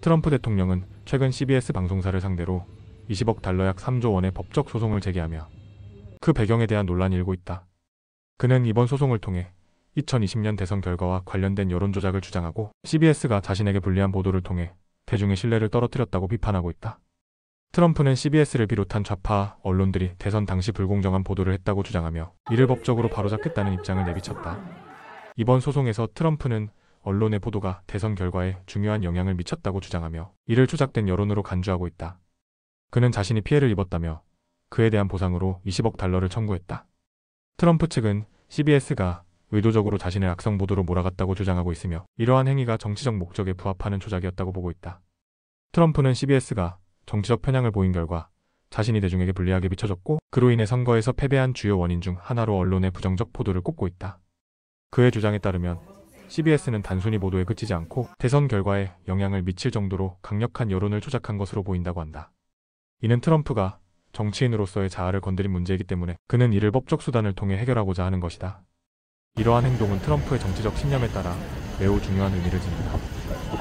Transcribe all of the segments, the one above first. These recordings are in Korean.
트럼프 대통령은 최근 CBS 방송사를 상대로 20억 달러 약 3조 원의 법적 소송을 제기하며 그 배경에 대한 논란이 일고 있다. 그는 이번 소송을 통해 2020년 대선 결과와 관련된 여론 조작을 주장하고 CBS가 자신에게 불리한 보도를 통해 대중의 신뢰를 떨어뜨렸다고 비판하고 있다. 트럼프는 CBS를 비롯한 좌파 언론들이 대선 당시 불공정한 보도를 했다고 주장하며 이를 법적으로 바로잡겠다는 입장을 내비쳤다. 이번 소송에서 트럼프는 언론의 보도가 대선 결과에 중요한 영향을 미쳤다고 주장하며 이를 조작된 여론으로 간주하고 있다. 그는 자신이 피해를 입었다며 그에 대한 보상으로 20억 달러를 청구했다. 트럼프 측은 CBS가 의도적으로 자신의 악성 보도로 몰아갔다고 주장하고 있으며 이러한 행위가 정치적 목적에 부합하는 조작이었다고 보고 있다. 트럼프는 CBS가 정치적 편향을 보인 결과 자신이 대중에게 불리하게 비춰졌고 그로 인해 선거에서 패배한 주요 원인 중 하나로 언론의 부정적 보도를 꼽고 있다. 그의 주장에 따르면 CBS는 단순히 보도에 그치지 않고 대선 결과에 영향을 미칠 정도로 강력한 여론을 조작한 것으로 보인다고 한다. 이는 트럼프가 정치인으로서의 자아를 건드린 문제이기 때문에 그는 이를 법적 수단을 통해 해결하고자 하는 것이다. 이러한 행동은 트럼프의 정치적 신념에 따라 매우 중요한 의미를 지닌다.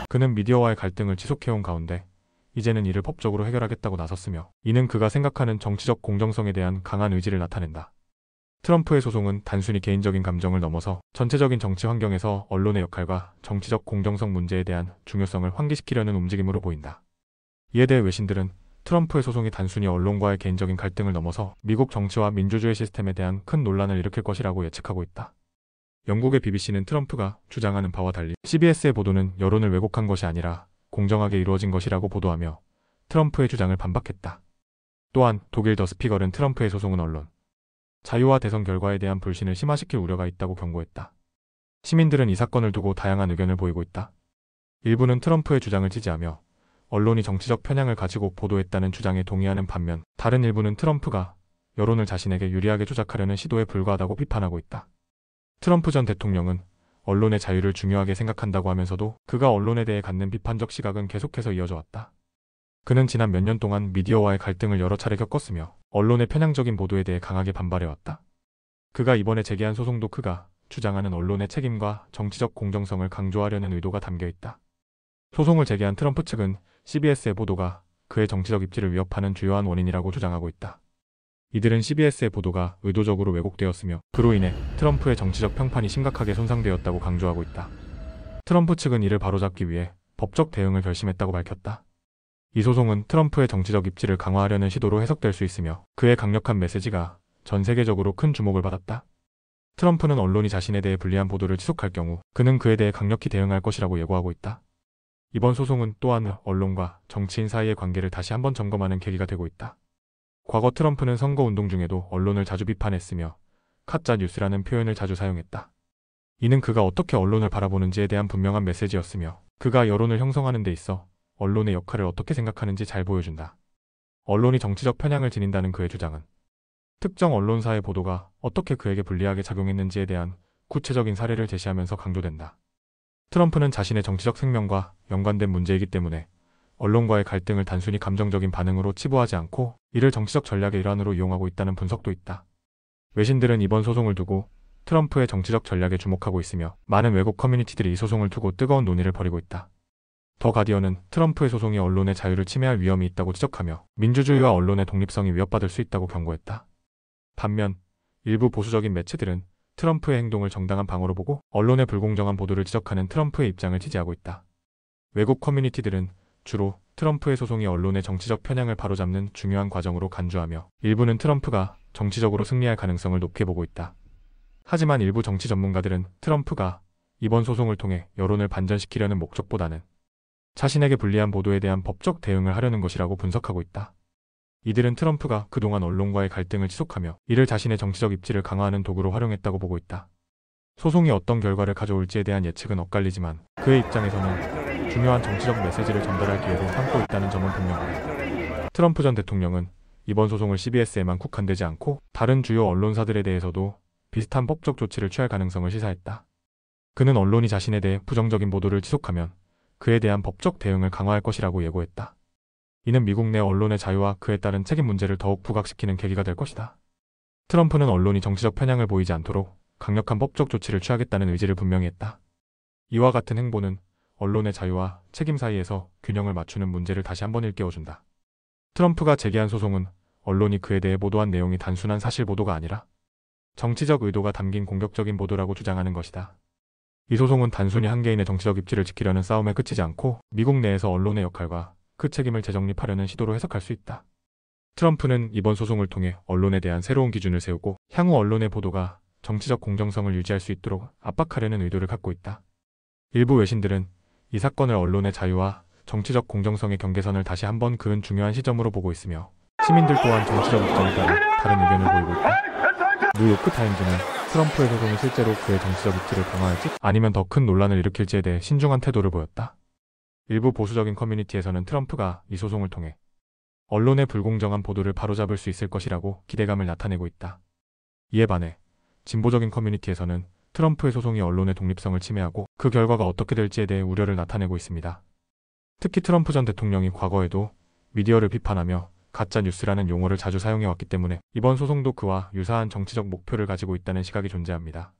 그는 미디어와의 갈등을 지속해온 가운데 이제는 이를 법적으로 해결하겠다고 나섰으며 이는 그가 생각하는 정치적 공정성에 대한 강한 의지를 나타낸다. 트럼프의 소송은 단순히 개인적인 감정을 넘어서 전체적인 정치 환경에서 언론의 역할과 정치적 공정성 문제에 대한 중요성을 환기시키려는 움직임으로 보인다. 이에 대해 외신들은 트럼프의 소송이 단순히 언론과의 개인적인 갈등을 넘어서 미국 정치와 민주주의 시스템에 대한 큰 논란을 일으킬 것이라고 예측하고 있다. 영국의 BBC는 트럼프가 주장하는 바와 달리 CBS의 보도는 여론을 왜곡한 것이 아니라 공정하게 이루어진 것이라고 보도하며 트럼프의 주장을 반박했다. 또한 독일 더 스피걸은 트럼프의 소송은 언론 자유와 대선 결과에 대한 불신을 심화시킬 우려가 있다고 경고했다. 시민들은 이 사건을 두고 다양한 의견을 보이고 있다. 일부는 트럼프의 주장을 지지하며 언론이 정치적 편향을 가지고 보도했다는 주장에 동의하는 반면 다른 일부는 트럼프가 여론을 자신에게 유리하게 조작하려는 시도에 불과하다고 비판하고 있다. 트럼프 전 대통령은 언론의 자유를 중요하게 생각한다고 하면서도 그가 언론에 대해 갖는 비판적 시각은 계속해서 이어져 왔다. 그는 지난 몇 년 동안 미디어와의 갈등을 여러 차례 겪었으며 언론의 편향적인 보도에 대해 강하게 반발해왔다. 그가 이번에 제기한 소송도 그가 주장하는 언론의 책임과 정치적 공정성을 강조하려는 의도가 담겨 있다. 소송을 제기한 트럼프 측은 CBS의 보도가 그의 정치적 입지를 위협하는 주요한 원인이라고 주장하고 있다. 이들은 CBS의 보도가 의도적으로 왜곡되었으며 그로 인해 트럼프의 정치적 평판이 심각하게 손상되었다고 강조하고 있다. 트럼프 측은 이를 바로잡기 위해 법적 대응을 결심했다고 밝혔다. 이 소송은 트럼프의 정치적 입지를 강화하려는 시도로 해석될 수 있으며 그의 강력한 메시지가 전 세계적으로 큰 주목을 받았다. 트럼프는 언론이 자신에 대해 불리한 보도를 지속할 경우 그는 그에 대해 강력히 대응할 것이라고 예고하고 있다. 이번 소송은 또한 언론과 정치인 사이의 관계를 다시 한번 점검하는 계기가 되고 있다. 과거 트럼프는 선거운동 중에도 언론을 자주 비판했으며 가짜 뉴스라는 표현을 자주 사용했다. 이는 그가 어떻게 언론을 바라보는지에 대한 분명한 메시지였으며 그가 여론을 형성하는 데 있어 언론의 역할을 어떻게 생각하는지 잘 보여준다. 언론이 정치적 편향을 지닌다는 그의 주장은 특정 언론사의 보도가 어떻게 그에게 불리하게 작용했는지에 대한 구체적인 사례를 제시하면서 강조된다. 트럼프는 자신의 정치적 생명과 연관된 문제이기 때문에 언론과의 갈등을 단순히 감정적인 반응으로 치부하지 않고 이를 정치적 전략의 일환으로 이용하고 있다는 분석도 있다. 외신들은 이번 소송을 두고 트럼프의 정치적 전략에 주목하고 있으며 많은 외국 커뮤니티들이 이 소송을 두고 뜨거운 논의를 벌이고 있다. 더 가디언은 트럼프의 소송이 언론의 자유를 침해할 위험이 있다고 지적하며 민주주의와 언론의 독립성이 위협받을 수 있다고 경고했다. 반면 일부 보수적인 매체들은 트럼프의 행동을 정당한 방어로 보고 언론의 불공정한 보도를 지적하는 트럼프의 입장을 지지하고 있다. 외국 커뮤니티들은 주로 트럼프의 소송이 언론의 정치적 편향을 바로잡는 중요한 과정으로 간주하며 일부는 트럼프가 정치적으로 승리할 가능성을 높게 보고 있다. 하지만 일부 정치 전문가들은 트럼프가 이번 소송을 통해 여론을 반전시키려는 목적보다는 자신에게 불리한 보도에 대한 법적 대응을 하려는 것이라고 분석하고 있다. 이들은 트럼프가 그동안 언론과의 갈등을 지속하며 이를 자신의 정치적 입지를 강화하는 도구로 활용했다고 보고 있다. 소송이 어떤 결과를 가져올지에 대한 예측은 엇갈리지만 그의 입장에서는 중요한 정치적 메시지를 전달할 기회로 삼고 있다는 점은 분명하다. 트럼프 전 대통령은 이번 소송을 CBS에만 국한되지 않고 다른 주요 언론사들에 대해서도 비슷한 법적 조치를 취할 가능성을 시사했다. 그는 언론이 자신에 대해 부정적인 보도를 지속하면 그에 대한 법적 대응을 강화할 것이라고 예고했다. 이는 미국 내 언론의 자유와 그에 따른 책임 문제를 더욱 부각시키는 계기가 될 것이다. 트럼프는 언론이 정치적 편향을 보이지 않도록 강력한 법적 조치를 취하겠다는 의지를 분명히 했다. 이와 같은 행보는 언론의 자유와 책임 사이에서 균형을 맞추는 문제를 다시 한번 일깨워준다. 트럼프가 제기한 소송은 언론이 그에 대해 보도한 내용이 단순한 사실 보도가 아니라 정치적 의도가 담긴 공격적인 보도라고 주장하는 것이다. 이 소송은 단순히 한 개인의 정치적 입지를 지키려는 싸움에 그치지 않고 미국 내에서 언론의 역할과 그 책임을 재정립하려는 시도로 해석할 수 있다. 트럼프는 이번 소송을 통해 언론에 대한 새로운 기준을 세우고 향후 언론의 보도가 정치적 공정성을 유지할 수 있도록 압박하려는 의도를 갖고 있다. 일부 외신들은 이 사건을 언론의 자유와 정치적 공정성의 경계선을 다시 한번 그은 중요한 시점으로 보고 있으며 시민들 또한 정치적 입장에 따라 다른 의견을 보이고 있다. 뉴요크 타임즈는 트럼프의 소송이 실제로 그의 정치적 입지를 강화할지 아니면 더 큰 논란을 일으킬지에 대해 신중한 태도를 보였다. 일부 보수적인 커뮤니티에서는 트럼프가 이 소송을 통해 언론의 불공정한 보도를 바로잡을 수 있을 것이라고 기대감을 나타내고 있다. 이에 반해 진보적인 커뮤니티에서는 트럼프의 소송이 언론의 독립성을 침해하고 그 결과가 어떻게 될지에 대해 우려를 나타내고 있습니다. 특히 트럼프 전 대통령이 과거에도 미디어를 비판하며 가짜 뉴스라는 용어를 자주 사용해왔기 때문에 이번 소송도 그와 유사한 정치적 목표를 가지고 있다는 시각이 존재합니다.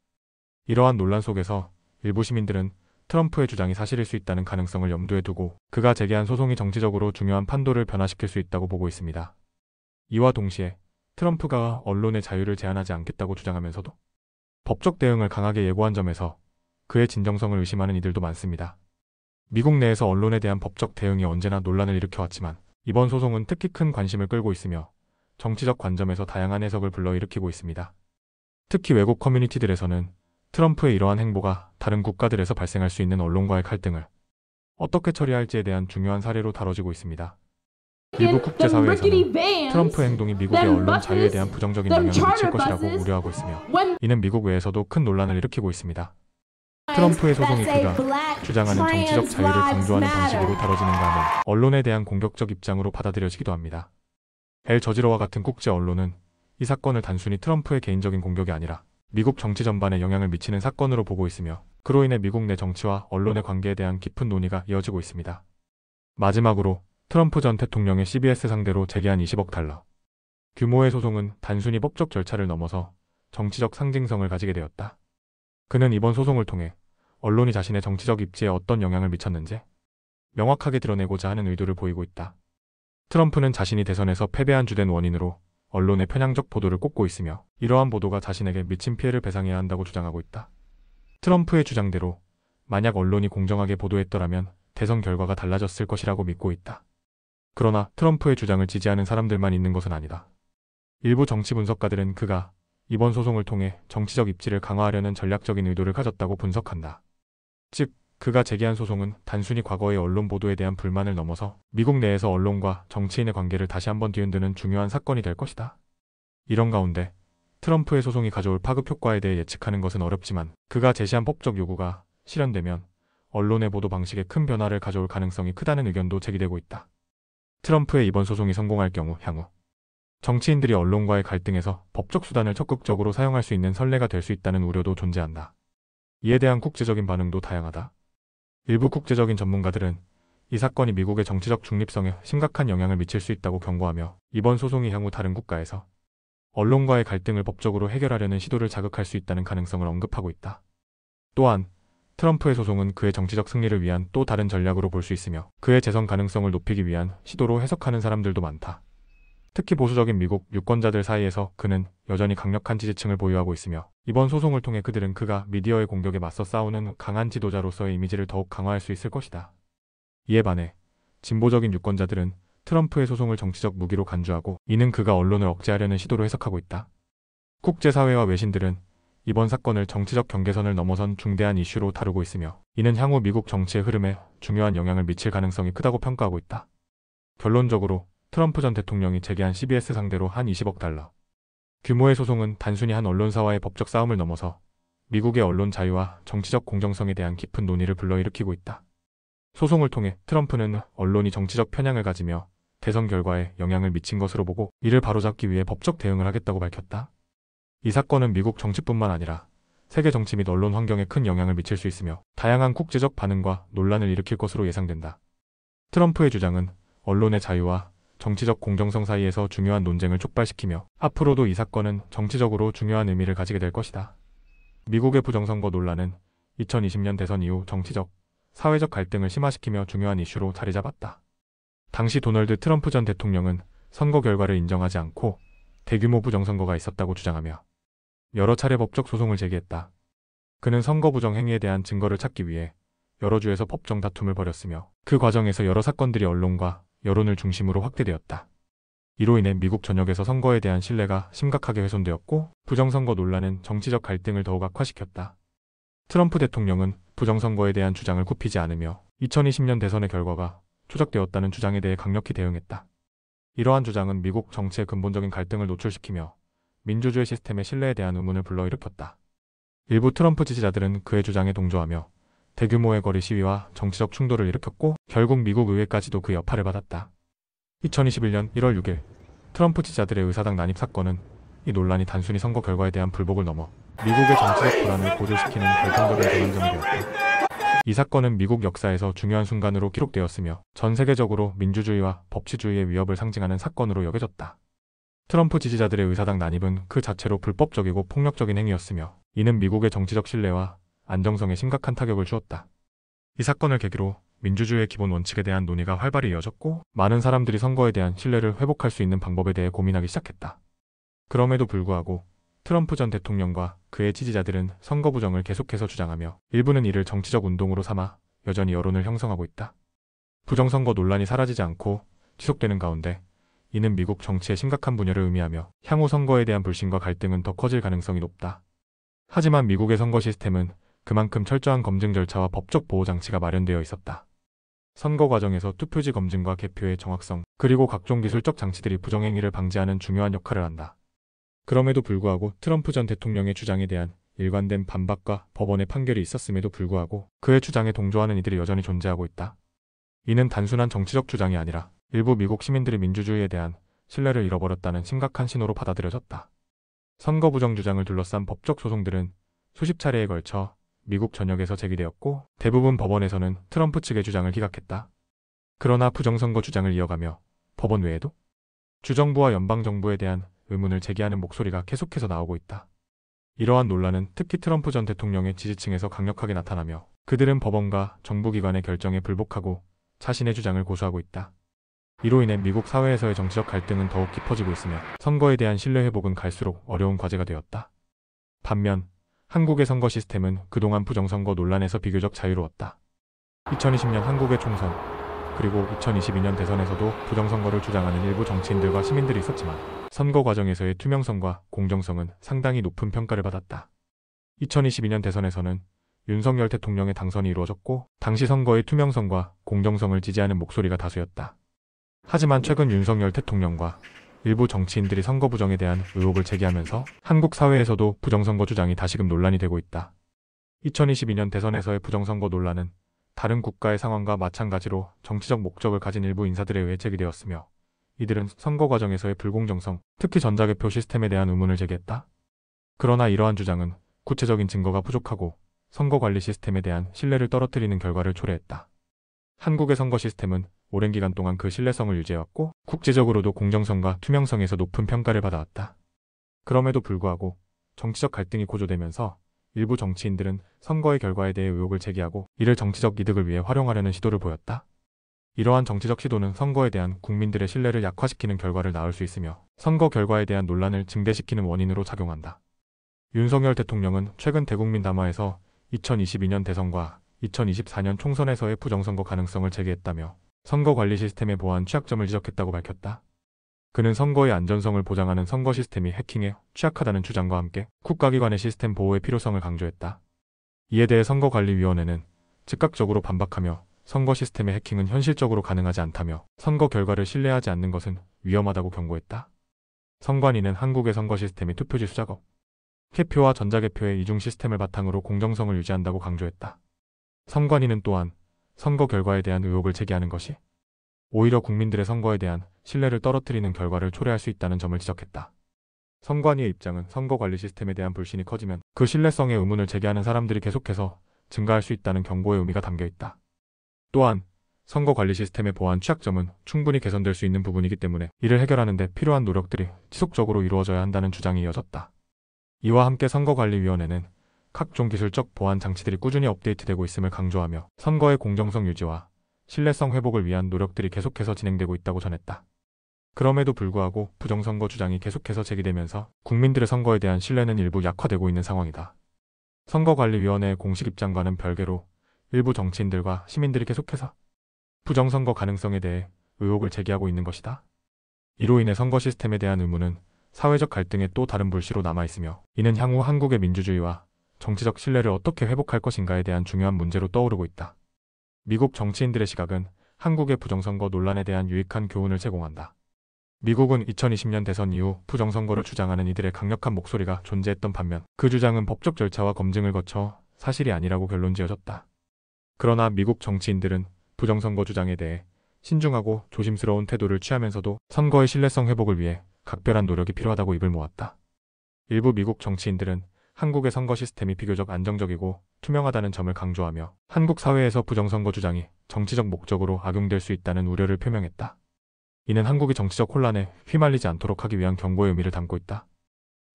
이러한 논란 속에서 일부 시민들은 트럼프의 주장이 사실일 수 있다는 가능성을 염두에 두고 그가 제기한 소송이 정치적으로 중요한 판도를 변화시킬 수 있다고 보고 있습니다. 이와 동시에 트럼프가 언론의 자유를 제한하지 않겠다고 주장하면서도 법적 대응을 강하게 예고한 점에서 그의 진정성을 의심하는 이들도 많습니다. 미국 내에서 언론에 대한 법적 대응이 언제나 논란을 일으켜왔지만 이번 소송은 특히 큰 관심을 끌고 있으며 정치적 관점에서 다양한 해석을 불러일으키고 있습니다. 특히 외국 커뮤니티들에서는 트럼프의 이러한 행보가 다른 국가들에서 발생할 수 있는 언론과의 갈등을 어떻게 처리할지에 대한 중요한 사례로 다뤄지고 있습니다. 일부 국제사회에서는 트럼프의 행동이 미국의 언론 자유에 대한 부정적인 영향을 미칠 것이라고 우려하고 있으며 이는 미국 외에서도 큰 논란을 일으키고 있습니다. 트럼프의 소송이 그가 주장하는 정치적 자유를 강조하는 방식으로 다뤄지는가 하면 언론에 대한 공격적 입장으로 받아들여지기도 합니다. 엘 저지러와 같은 국제 언론은 이 사건을 단순히 트럼프의 개인적인 공격이 아니라 미국 정치 전반에 영향을 미치는 사건으로 보고 있으며 그로 인해 미국 내 정치와 언론의 관계에 대한 깊은 논의가 이어지고 있습니다. 마지막으로 트럼프 전 대통령의 CBS 상대로 제기한 20억 달러 규모의 소송은 단순히 법적 절차를 넘어서 정치적 상징성을 가지게 되었다. 그는 이번 소송을 통해 언론이 자신의 정치적 입지에 어떤 영향을 미쳤는지 명확하게 드러내고자 하는 의도를 보이고 있다. 트럼프는 자신이 대선에서 패배한 주된 원인으로 언론의 편향적 보도를 꼽고 있으며 이러한 보도가 자신에게 미친 피해를 배상해야 한다고 주장하고 있다. 트럼프의 주장대로 만약 언론이 공정하게 보도했더라면 대선 결과가 달라졌을 것이라고 믿고 있다. 그러나 트럼프의 주장을 지지하는 사람들만 있는 것은 아니다. 일부 정치 분석가들은 그가 이번 소송을 통해 정치적 입지를 강화하려는 전략적인 의도를 가졌다고 분석한다. 즉, 그가 제기한 소송은 단순히 과거의 언론 보도에 대한 불만을 넘어서 미국 내에서 언론과 정치인의 관계를 다시 한번 뒤흔드는 중요한 사건이 될 것이다. 이런 가운데 트럼프의 소송이 가져올 파급 효과에 대해 예측하는 것은 어렵지만 그가 제시한 법적 요구가 실현되면 언론의 보도 방식에 큰 변화를 가져올 가능성이 크다는 의견도 제기되고 있다. 트럼프의 이번 소송이 성공할 경우 향후 정치인들이 언론과의 갈등에서 법적 수단을 적극적으로 사용할 수 있는 선례가 될 수 있다는 우려도 존재한다. 이에 대한 국제적인 반응도 다양하다. 일부 국제적인 전문가들은 이 사건이 미국의 정치적 중립성에 심각한 영향을 미칠 수 있다고 경고하며 이번 소송이 향후 다른 국가에서 언론과의 갈등을 법적으로 해결하려는 시도를 자극할 수 있다는 가능성을 언급하고 있다. 또한 트럼프의 소송은 그의 정치적 승리를 위한 또 다른 전략으로 볼 수 있으며 그의 재선 가능성을 높이기 위한 시도로 해석하는 사람들도 많다. 특히 보수적인 미국 유권자들 사이에서 그는 여전히 강력한 지지층을 보유하고 있으며 이번 소송을 통해 그들은 그가 미디어의 공격에 맞서 싸우는 강한 지도자로서의 이미지를 더욱 강화할 수 있을 것이다. 이에 반해 진보적인 유권자들은 트럼프의 소송을 정치적 무기로 간주하고 이는 그가 언론을 억제하려는 시도로 해석하고 있다. 국제사회와 외신들은 이번 사건을 정치적 경계선을 넘어선 중대한 이슈로 다루고 있으며 이는 향후 미국 정치의 흐름에 중요한 영향을 미칠 가능성이 크다고 평가하고 있다. 결론적으로 트럼프 전 대통령이 제기한 CBS 상대로 한 20억 달러 규모의 소송은 단순히 한 언론사와의 법적 싸움을 넘어서 미국의 언론 자유와 정치적 공정성에 대한 깊은 논의를 불러일으키고 있다. 소송을 통해 트럼프는 언론이 정치적 편향을 가지며 대선 결과에 영향을 미친 것으로 보고 이를 바로잡기 위해 법적 대응을 하겠다고 밝혔다. 이 사건은 미국 정치뿐만 아니라 세계 정치 및 언론 환경에 큰 영향을 미칠 수 있으며 다양한 국제적 반응과 논란을 일으킬 것으로 예상된다. 트럼프의 주장은 언론의 자유와 정치적 공정성 사이에서 중요한 논쟁을 촉발시키며 앞으로도 이 사건은 정치적으로 중요한 의미를 가지게 될 것이다. 미국의 부정선거 논란은 2020년 대선 이후 정치적, 사회적 갈등을 심화시키며 중요한 이슈로 자리 잡았다. 당시 도널드 트럼프 전 대통령은 선거 결과를 인정하지 않고 대규모 부정선거가 있었다고 주장하며 여러 차례 법적 소송을 제기했다. 그는 선거 부정 행위에 대한 증거를 찾기 위해 여러 주에서 법정 다툼을 벌였으며 그 과정에서 여러 사건들이 언론과 여론을 중심으로 확대되었다. 이로 인해 미국 전역에서 선거에 대한 신뢰가 심각하게 훼손되었고 부정선거 논란은 정치적 갈등을 더욱 악화시켰다. 트럼프 대통령은 부정선거에 대한 주장을 굽히지 않으며 2020년 대선의 결과가 조작되었다는 주장에 대해 강력히 대응했다. 이러한 주장은 미국 정치의 근본적인 갈등을 노출시키며 민주주의 시스템의 신뢰에 대한 의문을 불러일으켰다. 일부 트럼프 지지자들은 그의 주장에 동조하며 대규모의 거리 시위와 정치적 충돌을 일으켰고 결국 미국 의회까지도 그 여파를 받았다. 2021년 1월 6일 트럼프 지지자들의 의사당 난입 사건은 이 논란이 단순히 선거 결과에 대한 불복을 넘어 미국의 정치적 불안을 고조시키는 결정적인 전환점이 되었다. 이 사건은 미국 역사에서 중요한 순간으로 기록되었으며 전 세계적으로 민주주의와 법치주의의 위협을 상징하는 사건으로 여겨졌다. 트럼프 지지자들의 의사당 난입은 그 자체로 불법적이고 폭력적인 행위였으며 이는 미국의 정치적 신뢰와 안정성에 심각한 타격을 주었다. 이 사건을 계기로 민주주의의 기본 원칙에 대한 논의가 활발히 이어졌고 많은 사람들이 선거에 대한 신뢰를 회복할 수 있는 방법에 대해 고민하기 시작했다. 그럼에도 불구하고 트럼프 전 대통령과 그의 지지자들은 선거 부정을 계속해서 주장하며 일부는 이를 정치적 운동으로 삼아 여전히 여론을 형성하고 있다. 부정선거 논란이 사라지지 않고 지속되는 가운데 이는 미국 정치의 심각한 분열을 의미하며 향후 선거에 대한 불신과 갈등은 더 커질 가능성이 높다. 하지만 미국의 선거 시스템은 그만큼 철저한 검증 절차와 법적 보호 장치가 마련되어 있었다. 선거 과정에서 투표지 검증과 개표의 정확성, 그리고 각종 기술적 장치들이 부정행위를 방지하는 중요한 역할을 한다. 그럼에도 불구하고 트럼프 전 대통령의 주장에 대한 일관된 반박과 법원의 판결이 있었음에도 불구하고 그의 주장에 동조하는 이들이 여전히 존재하고 있다. 이는 단순한 정치적 주장이 아니라 일부 미국 시민들이 민주주의에 대한 신뢰를 잃어버렸다는 심각한 신호로 받아들여졌다. 선거 부정 주장을 둘러싼 법적 소송들은 수십 차례에 걸쳐 미국 전역에서 제기되었고 대부분 법원에서는 트럼프 측의 주장을 기각했다. 그러나 부정선거 주장을 이어가며 법원 외에도 주정부와 연방정부에 대한 의문을 제기하는 목소리가 계속해서 나오고 있다. 이러한 논란은 특히 트럼프 전 대통령의 지지층에서 강력하게 나타나며 그들은 법원과 정부기관의 결정에 불복하고 자신의 주장을 고수하고 있다. 이로 인해 미국 사회에서의 정치적 갈등은 더욱 깊어지고 있으며 선거에 대한 신뢰 회복은 갈수록 어려운 과제가 되었다. 반면 한국의 선거 시스템은 그동안 부정선거 논란에서 비교적 자유로웠다. 2020년 한국의 총선, 그리고 2022년 대선에서도 부정선거를 주장하는 일부 정치인들과 시민들이 있었지만 선거 과정에서의 투명성과 공정성은 상당히 높은 평가를 받았다. 2022년 대선에서는 윤석열 대통령의 당선이 이루어졌고 당시 선거의 투명성과 공정성을 지지하는 목소리가 다수였다. 하지만 최근 윤석열 대통령과 일부 정치인들이 선거 부정에 대한 의혹을 제기하면서 한국 사회에서도 부정선거 주장이 다시금 논란이 되고 있다. 2022년 대선에서의 부정선거 논란은 다른 국가의 상황과 마찬가지로 정치적 목적을 가진 일부 인사들에 의해 제기되었으며 이들은 선거 과정에서의 불공정성, 특히 전자개표 시스템에 대한 의문을 제기했다. 그러나 이러한 주장은 구체적인 증거가 부족하고 선거관리 시스템에 대한 신뢰를 떨어뜨리는 결과를 초래했다. 한국의 선거 시스템은 오랜 기간 동안 그 신뢰성을 유지해왔고 국제적으로도 공정성과 투명성에서 높은 평가를 받아왔다. 그럼에도 불구하고 정치적 갈등이 고조되면서 일부 정치인들은 선거의 결과에 대해 의혹을 제기하고 이를 정치적 이득을 위해 활용하려는 시도를 보였다. 이러한 정치적 시도는 선거에 대한 국민들의 신뢰를 약화시키는 결과를 낳을 수 있으며 선거 결과에 대한 논란을 증대시키는 원인으로 작용한다. 윤석열 대통령은 최근 대국민 담화에서 2022년 대선과 2024년 총선에서의 부정선거 가능성을 제기했다며 선거관리 시스템의 보안 취약점을 지적했다고 밝혔다. 그는 선거의 안전성을 보장하는 선거 시스템이 해킹에 취약하다는 주장과 함께 국가기관의 시스템 보호의 필요성을 강조했다. 이에 대해 선거관리위원회는 즉각적으로 반박하며 선거 시스템의 해킹은 현실적으로 가능하지 않다며 선거 결과를 신뢰하지 않는 것은 위험하다고 경고했다. 선관위는 한국의 선거 시스템이 투표지 수작업, 개표와 전자개표의 이중 시스템을 바탕으로 공정성을 유지한다고 강조했다. 선관위는 또한 선거 결과에 대한 의혹을 제기하는 것이 오히려 국민들의 선거에 대한 신뢰를 떨어뜨리는 결과를 초래할 수 있다는 점을 지적했다. 선관위의 입장은 선거관리 시스템에 대한 불신이 커지면 그 신뢰성에 의문을 제기하는 사람들이 계속해서 증가할 수 있다는 경고의 의미가 담겨있다. 또한 선거관리 시스템의 보안 취약점은 충분히 개선될 수 있는 부분이기 때문에 이를 해결하는 데 필요한 노력들이 지속적으로 이루어져야 한다는 주장이 이어졌다. 이와 함께 선거관리위원회는 각종 기술적 보안 장치들이 꾸준히 업데이트되고 있음을 강조하며 선거의 공정성 유지와 신뢰성 회복을 위한 노력들이 계속해서 진행되고 있다고 전했다. 그럼에도 불구하고 부정선거 주장이 계속해서 제기되면서 국민들의 선거에 대한 신뢰는 일부 약화되고 있는 상황이다. 선거관리위원회의 공식 입장과는 별개로 일부 정치인들과 시민들이 계속해서 부정선거 가능성에 대해 의혹을 제기하고 있는 것이다. 이로 인해 선거 시스템에 대한 의문은 사회적 갈등의 또 다른 불씨로 남아있으며 이는 향후 한국의 민주주의와 정치적 신뢰를 어떻게 회복할 것인가에 대한 중요한 문제로 떠오르고 있다. 미국 정치인들의 시각은 한국의 부정선거 논란에 대한 유익한 교훈을 제공한다. 미국은 2020년 대선 이후 부정선거를 주장하는 이들의 강력한 목소리가 존재했던 반면 그 주장은 법적 절차와 검증을 거쳐 사실이 아니라고 결론지어졌다. 그러나 미국 정치인들은 부정선거 주장에 대해 신중하고 조심스러운 태도를 취하면서도 선거의 신뢰성 회복을 위해 각별한 노력이 필요하다고 입을 모았다. 일부 미국 정치인들은 한국의 선거 시스템이 비교적 안정적이고 투명하다는 점을 강조하며 한국 사회에서 부정선거 주장이 정치적 목적으로 악용될 수 있다는 우려를 표명했다. 이는 한국이 정치적 혼란에 휘말리지 않도록 하기 위한 경고의 의미를 담고 있다.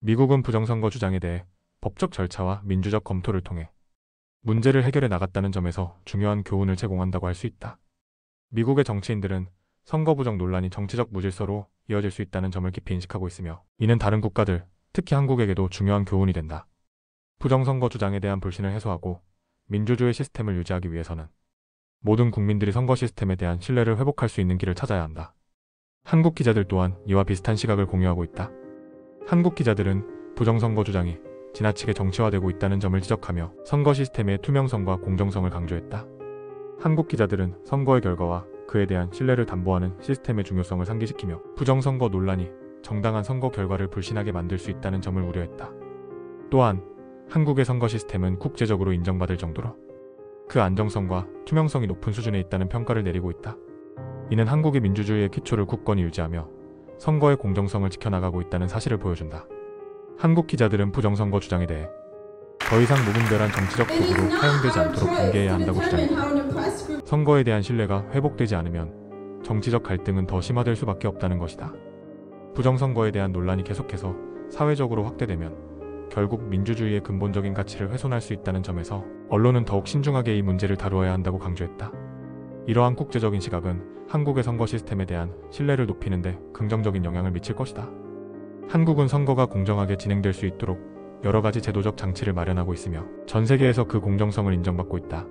미국은 부정선거 주장에 대해 법적 절차와 민주적 검토를 통해 문제를 해결해 나갔다는 점에서 중요한 교훈을 제공한다고 할 수 있다. 미국의 정치인들은 선거 부정 논란이 정치적 무질서로 이어질 수 있다는 점을 깊이 인식하고 있으며 이는 다른 국가들, 특히 한국에게도 중요한 교훈이 된다. 부정선거 주장에 대한 불신을 해소하고 민주주의 시스템을 유지하기 위해서는 모든 국민들이 선거 시스템에 대한 신뢰를 회복할 수 있는 길을 찾아야 한다. 한국 기자들 또한 이와 비슷한 시각을 공유하고 있다. 한국 기자들은 부정선거 주장이 지나치게 정치화되고 있다는 점을 지적하며 선거 시스템의 투명성과 공정성을 강조했다. 한국 기자들은 선거의 결과와 그에 대한 신뢰를 담보하는 시스템의 중요성을 상기시키며 부정선거 논란이 정당한 선거 결과를 불신하게 만들 수 있다는 점을 우려했다. 또한 한국의 선거 시스템은 국제적으로 인정받을 정도로 그 안정성과 투명성이 높은 수준에 있다는 평가를 내리고 있다. 이는 한국의 민주주의의 기초를 굳건히 유지하며 선거의 공정성을 지켜나가고 있다는 사실을 보여준다. 한국 기자들은 부정선거 주장에 대해 더 이상 무분별한 정치적 도구로 사용되지 않도록 경계해야 한다고 주장했다. 선거에 대한 신뢰가 회복되지 않으면 정치적 갈등은 더 심화될 수밖에 없다는 것이다. 부정선거에 대한 논란이 계속해서 사회적으로 확대되면 결국 민주주의의 근본적인 가치를 훼손할 수 있다는 점에서 언론은 더욱 신중하게 이 문제를 다루어야 한다고 강조했다. 이러한 국제적인 시각은 한국의 선거 시스템에 대한 신뢰를 높이는 데 긍정적인 영향을 미칠 것이다. 한국은 선거가 공정하게 진행될 수 있도록 여러 가지 제도적 장치를 마련하고 있으며 전 세계에서 그 공정성을 인정받고 있다.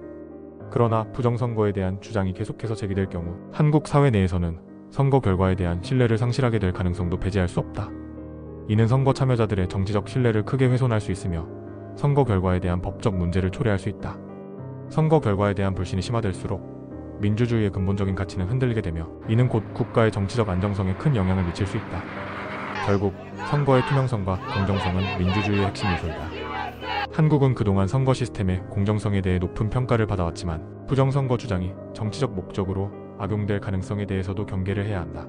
그러나 부정선거에 대한 주장이 계속해서 제기될 경우 한국 사회 내에서는 선거 결과에 대한 신뢰를 상실하게 될 가능성도 배제할 수 없다. 이는 선거 참여자들의 정치적 신뢰를 크게 훼손할 수 있으며 선거 결과에 대한 법적 문제를 초래할 수 있다. 선거 결과에 대한 불신이 심화될수록 민주주의의 근본적인 가치는 흔들리게 되며 이는 곧 국가의 정치적 안정성에 큰 영향을 미칠 수 있다. 결국 선거의 투명성과 공정성은 민주주의의 핵심 요소이다. 한국은 그동안 선거 시스템의 공정성에 대해 높은 평가를 받아왔지만 부정선거 주장이 정치적 목적으로 악용될 가능성에 대해서도 경계를 해야 한다.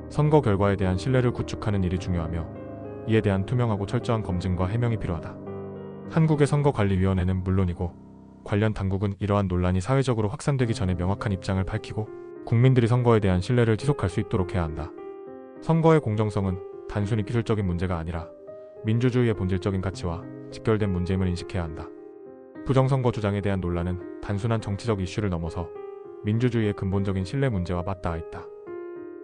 선거 결과에 대한 신뢰를 구축하는 일이 중요하며 이에 대한 투명하고 철저한 검증과 해명이 필요하다. 한국의 선거관리위원회는 물론이고 관련 당국은 이러한 논란이 사회적으로 확산되기 전에 명확한 입장을 밝히고 국민들이 선거에 대한 신뢰를 지속할 수 있도록 해야 한다. 선거의 공정성은 단순히 기술적인 문제가 아니라 민주주의의 본질적인 가치와 직결된 문제임을 인식해야 한다. 부정선거 주장에 대한 논란은 단순한 정치적 이슈를 넘어서 민주주의의 근본적인 신뢰 문제와 맞닿아 있다.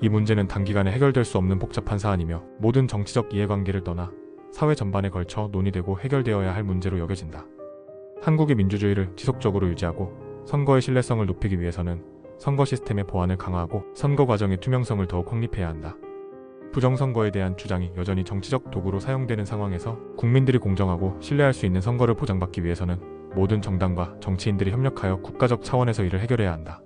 이 문제는 단기간에 해결될 수 없는 복잡한 사안이며 모든 정치적 이해관계를 떠나 사회 전반에 걸쳐 논의되고 해결되어야 할 문제로 여겨진다. 한국의 민주주의를 지속적으로 유지하고 선거의 신뢰성을 높이기 위해서는 선거 시스템의 보안을 강화하고 선거 과정의 투명성을 더욱 확립해야 한다. 부정선거에 대한 주장이 여전히 정치적 도구로 사용되는 상황에서 국민들이 공정하고 신뢰할 수 있는 선거를 보장받기 위해서는 모든 정당과 정치인들이 협력하여 국가적 차원에서 이를 해결해야 한다.